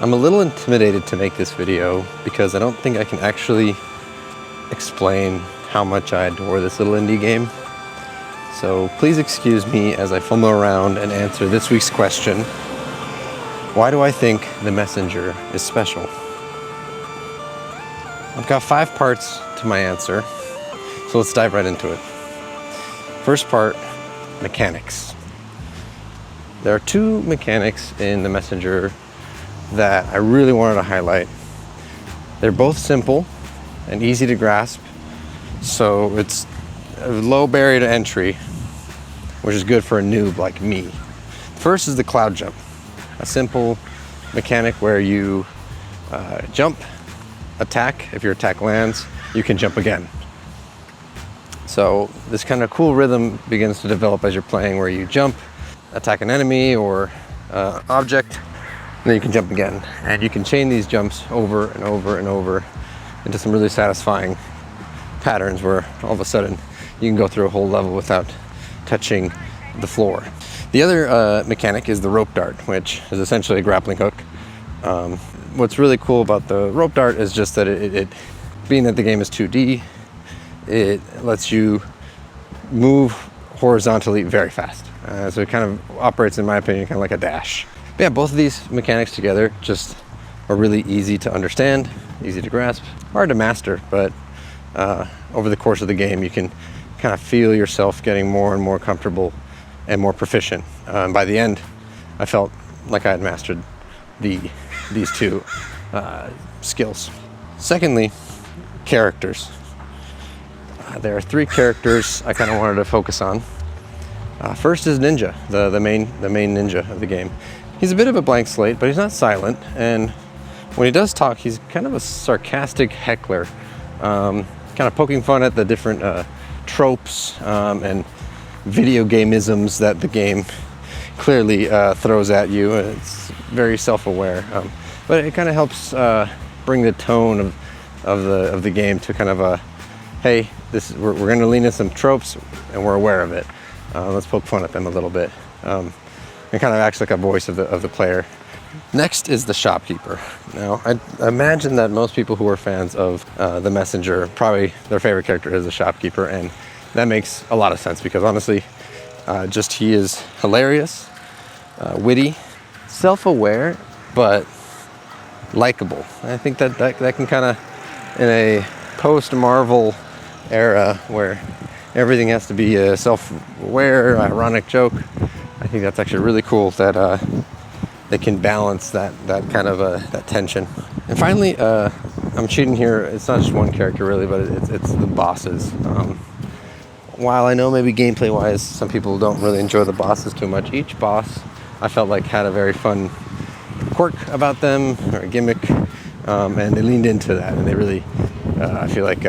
I'm a little intimidated to make this video because I don't think I can actually explain how much I adore this little indie game. So please excuse me as I fumble around and answer this week's question. Why do I think The Messenger is special? I've got 5 parts to my answer, so let's dive right into it. First part, mechanics. There are 2 mechanics in The Messenger that I really wanted to highlight. They're both simple and easy to grasp, so it's a low barrier to entry, which is good for a noob like me. First is the cloud jump, a simple mechanic where you jump, attack. If your attack lands, you can jump again. So this kind of cool rhythm begins to develop as you're playing, where you jump, attack an enemy or object, and then you can jump again. And you can chain these jumps over and over and over into some really satisfying patterns where all of a sudden you can go through a whole level without touching the floor. The other mechanic is the rope dart, which is essentially a grappling hook. What's really cool about the rope dart is just that it being that the game is 2D, it lets you move horizontally very fast. So it kind of operates, in my opinion, kind of like a dash. But yeah, both of these mechanics together just are really easy to understand, easy to grasp, hard to master, but over the course of the game, you can kind of feel yourself getting more and more comfortable and more proficient. By the end, I felt like I had mastered these 2 skills. Secondly, characters. There are 3 characters I kind of wanted to focus on. First is Ninja, the main ninja of the game. He's a bit of a blank slate, but he's not silent, and when he does talk, he's kind of a sarcastic heckler, kind of poking fun at the different tropes and video game-isms that the game clearly throws at you. It's very self-aware, but it kind of helps bring the tone of the game to kind of a, hey, we're going to lean into some tropes and we're aware of it. Let's poke fun at them a little bit. It kind of acts like a voice of the player. Next is the shopkeeper. Now, I imagine that most people who are fans of The Messenger, probably their favorite character is the shopkeeper, and that makes a lot of sense because honestly, he is hilarious, witty, self-aware, but likable. I think that can kind of, in a post-Marvel era where everything has to be a self-aware, ironic joke, I think that's actually really cool that they can balance that kind of that tension. And finally, I'm cheating here. It's not just one character really, but it's the bosses. While I know maybe gameplay-wise, some people don't really enjoy the bosses too much, each boss I felt like had a very fun quirk about them, or a gimmick, and they leaned into that, and they really, I feel like,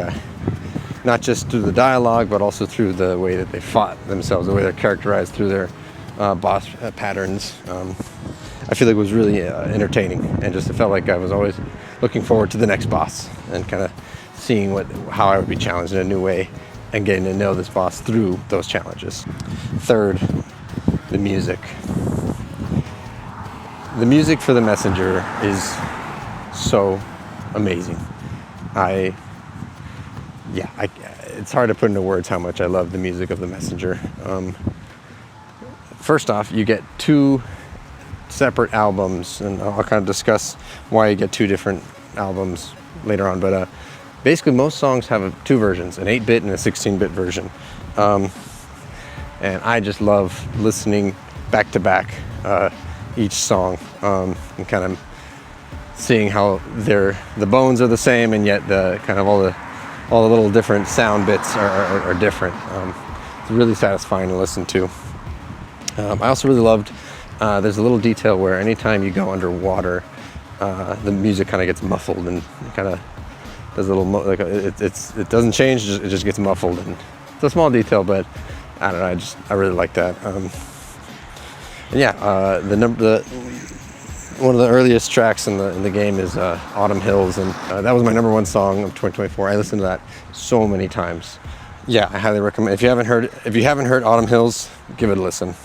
not just through the dialogue, but also through the way that they fought themselves, the way they're characterized through their boss patterns. I feel like it was really entertaining, and just it felt like I was always looking forward to the next boss and kind of seeing how I would be challenged in a new way and getting to know this boss through those challenges. Third, the music. The music for The Messenger is so amazing. It's hard to put into words how much I love the music of The Messenger. First off, you get 2 separate albums, and I'll kind of discuss why you get 2 different albums later on, but basically most songs have 2 versions, an 8-bit and a 16-bit version. And I just love listening back to back each song, and kind of seeing how the bones are the same, and yet the kind of all the little different sound bits are different. It's really satisfying to listen to. I also really loved, there's a little detail where anytime you go underwater, the music kind of gets muffled and kind of does a little, it doesn't change, it just gets muffled. And it's a small detail, but I don't know, I really like that. One of the earliest tracks in the game is Autumn Hills, and that was my number 1 song of 2024. I listened to that so many times. Yeah, I highly recommend. If you haven't heard Autumn Hills, give it a listen.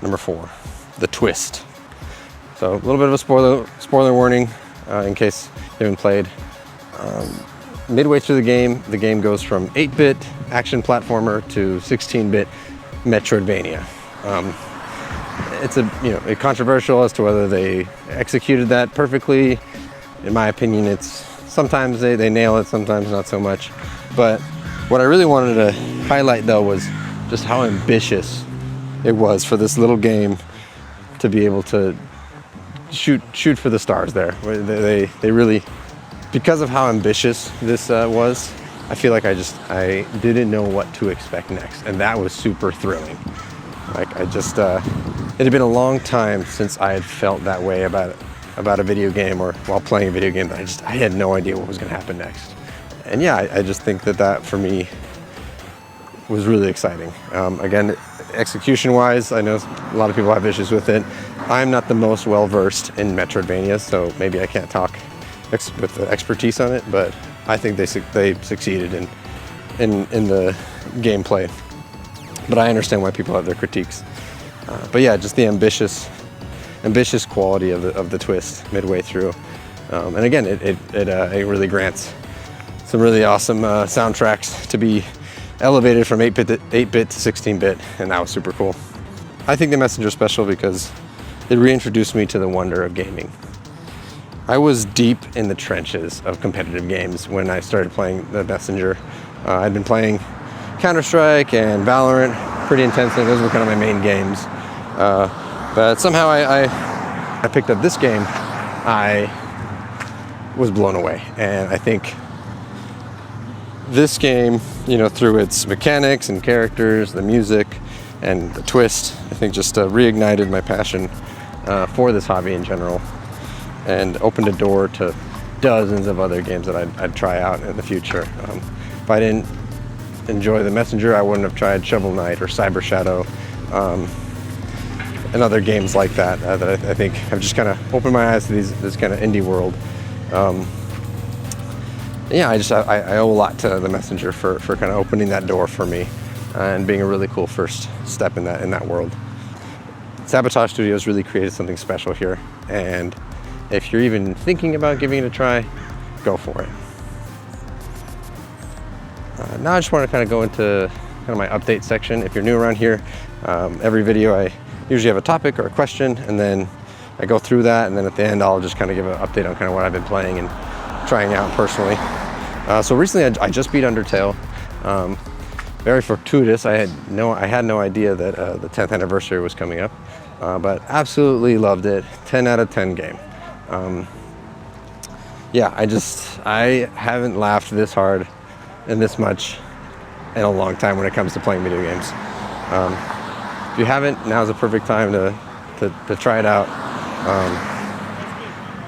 Number 4, the twist. So a little bit of a spoiler warning in case you haven't played. Midway through the game goes from 8-bit action platformer to 16-bit Metroidvania. It's a controversial as to whether they executed that perfectly. In my opinion, it's sometimes they nail it, sometimes not so much. But what I really wanted to highlight though was just how ambitious it was for this little game to be able to shoot for the stars there. They really, because of how ambitious this was, I feel like I didn't know what to expect next, and that was super thrilling. Like it had been a long time since I had felt that way about a video game or while playing a video game that I had no idea what was going to happen next. And yeah, I just think that for me was really exciting. Again, execution-wise, I know a lot of people have issues with it. I'm not the most well-versed in Metroidvania, so maybe I can't talk with the expertise on it, but I think they succeeded in the gameplay. But I understand why people have their critiques. But yeah, just the ambitious quality of the twist midway through. And again, it really grants some really awesome soundtracks to be elevated from 8-bit to 16-bit, and that was super cool. I think the Messenger is special because it reintroduced me to the wonder of gaming. I was deep in the trenches of competitive games when I started playing the Messenger. I'd been playing Counter-Strike and Valorant pretty intensely. Those were kind of my main games. But somehow I picked up this game. I was blown away, and I think this game, through its mechanics and characters, the music, and the twist, I think just reignited my passion for this hobby in general, and opened a door to dozens of other games that I'd try out in the future. If I didn't enjoy the Messenger, I wouldn't have tried Shovel Knight or Cyber Shadow, and other games like that that I think have just kind of opened my eyes to this kind of indie world. Yeah, I owe a lot to the Messenger for kind of opening that door for me and being a really cool first step in that world. Sabotage Studios really created something special here, and if you're even thinking about giving it a try, go for it. Now I just want to kind of go into kind of my update section. If you're new around here, every video I usually have a topic or a question, and then I go through that, and then at the end I'll just kind of give an update on kind of what I've been playing and trying out personally. So recently I just beat Undertale. Very fortuitous. I had no idea that the 10th anniversary was coming up, but absolutely loved it. 10 out of 10 game. Yeah, I haven't laughed this hard and this much in a long time when it comes to playing video games. If you haven't, now's the perfect time to try it out.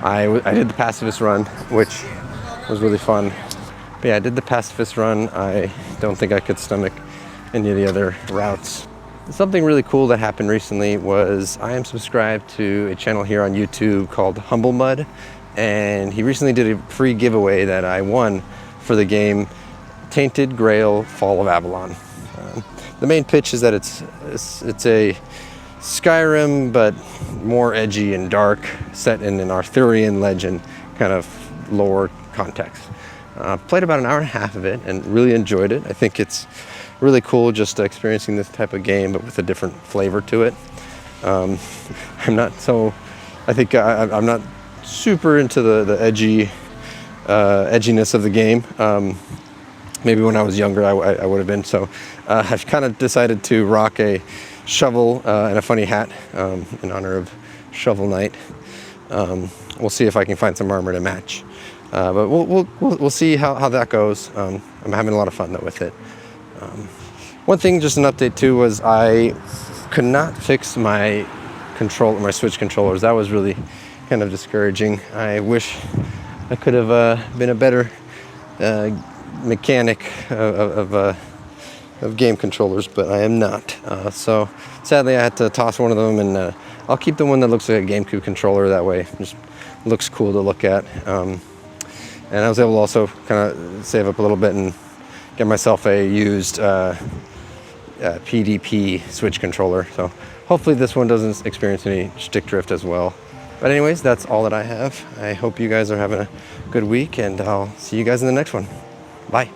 I did the pacifist run, which was really fun. But yeah, I did the pacifist run. I don't think I could stomach any of the other routes. Something really cool that happened recently was I am subscribed to a channel here on YouTube called Humble Mud, and he recently did a free giveaway that I won for the game Tainted Grail: Fall of Avalon. The main pitch is that it's a Skyrim, but more edgy and dark, set in an Arthurian legend kind of lore context. Played about an hour and a half of it and really enjoyed it. I think it's really cool just experiencing this type of game, but with a different flavor to it. I'm not super into the edginess of the game. Maybe when I was younger I would have been. So I've kind of decided to rock a shovel and a funny hat in honor of Shovel Knight. We'll see if I can find some armor to match. But we'll see how that goes. I'm having a lot of fun though with it. One thing, just an update too, was I could not fix my Switch controllers. That was really kind of discouraging. I wish I could have been a better mechanic of game controllers, but I am not. So sadly, I had to toss one of them, and I'll keep the one that looks like a GameCube controller. That way, it just looks cool to look at. And I was able to also kind of save up a little bit and get myself a used PDP Switch controller. So hopefully this one doesn't experience any stick drift as well. But anyways, that's all that I have. I hope you guys are having a good week, and I'll see you guys in the next one. Bye.